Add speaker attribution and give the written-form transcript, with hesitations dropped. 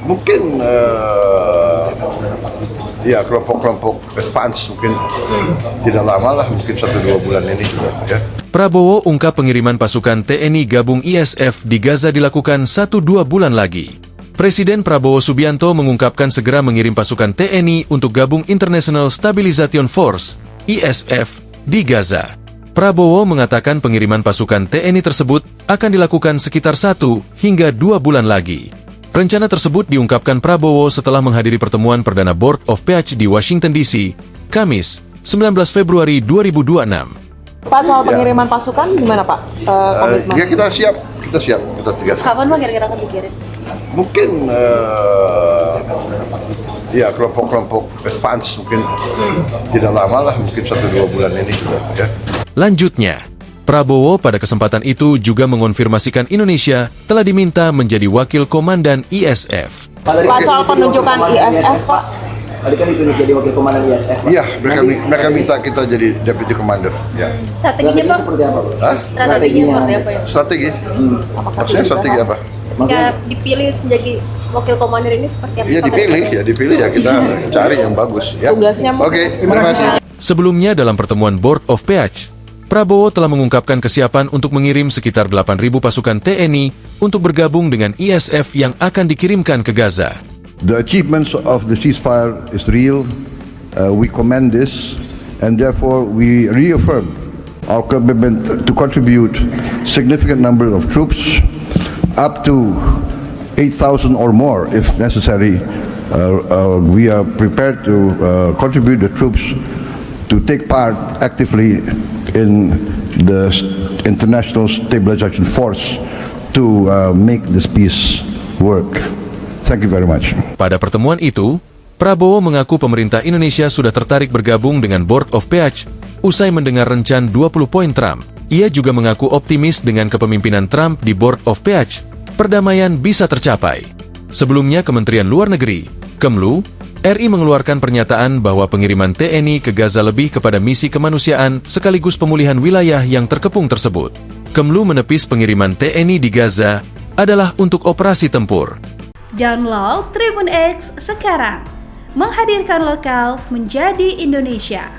Speaker 1: Mungkin ya kelompok-kelompok advance mungkin tidak lama lah, mungkin 1-2 bulan ini juga ya.
Speaker 2: Prabowo ungkap pengiriman pasukan TNI gabung ISF di Gaza dilakukan 1-2 bulan lagi. Presiden Prabowo Subianto mengungkapkan segera mengirim pasukan TNI untuk gabung International Stabilization Force (ISF) di Gaza. Prabowo mengatakan pengiriman pasukan TNI tersebut akan dilakukan sekitar 1 hingga 2 bulan lagi. Rencana tersebut diungkapkan Prabowo setelah menghadiri pertemuan Perdana Board of PH di Washington DC, Kamis, 19 Februari 2026.
Speaker 3: Pak, soal pengiriman pasukan gimana Pak? Komitmen?
Speaker 1: Ya kita siap, kita tegas.
Speaker 4: Kapan Pak kira-kira akan dikirim?
Speaker 1: Mungkin ya kelompok-kelompok advance mungkin tidak lama lah, mungkin 1-2 bulan ini juga ya.
Speaker 2: Lanjutnya, Prabowo pada kesempatan itu juga mengonfirmasikan Indonesia telah diminta menjadi wakil komandan ISF.
Speaker 3: Pak, soal penunjukan ISF Pak?
Speaker 5: Tadi kan ditunjuk jadi wakil komandan ISF.
Speaker 1: Iya, mereka minta kita jadi deputy commander. Ya.
Speaker 4: Strateginya Pak?
Speaker 5: Seperti apa, Pak?
Speaker 1: Hah?
Speaker 4: Strateginya seperti apa ya?
Speaker 1: Strategi? Maksudnya strategi apa?
Speaker 4: Jika dipilih menjadi wakil komander ini seperti apa?
Speaker 1: Ya dipilih ya kita cari yang bagus. Ya.
Speaker 3: Tugasnya
Speaker 1: Oke, terima kasih.
Speaker 2: Sebelumnya dalam pertemuan Board of PH, Prabowo telah mengungkapkan kesiapan untuk mengirim sekitar 8.000 pasukan TNI untuk bergabung dengan ISF yang akan dikirimkan ke Gaza.
Speaker 6: The achievements of the ceasefire is real. We commend this, and therefore we reaffirm our commitment to contribute significant number of troops, up to 8,000 or more if necessary. We are prepared to contribute the troops to take part actively in the International Stabilization Force to make this peace work. Thank you very much.
Speaker 2: Pada pertemuan itu, Prabowo mengaku pemerintah Indonesia sudah tertarik bergabung dengan Board of PH usai mendengar rencan 20 poin Trump. Ia juga mengaku optimis dengan kepemimpinan Trump di Board of PH, perdamaian bisa tercapai. Sebelumnya Kementerian Luar Negeri, Kemlu, RI mengeluarkan pernyataan bahwa pengiriman TNI ke Gaza lebih kepada misi kemanusiaan sekaligus pemulihan wilayah yang terkepung tersebut. Kemlu menepis pengiriman TNI di Gaza adalah untuk operasi tempur.
Speaker 7: Download Tribun X sekarang, menghadirkan lokal menjadi Indonesia.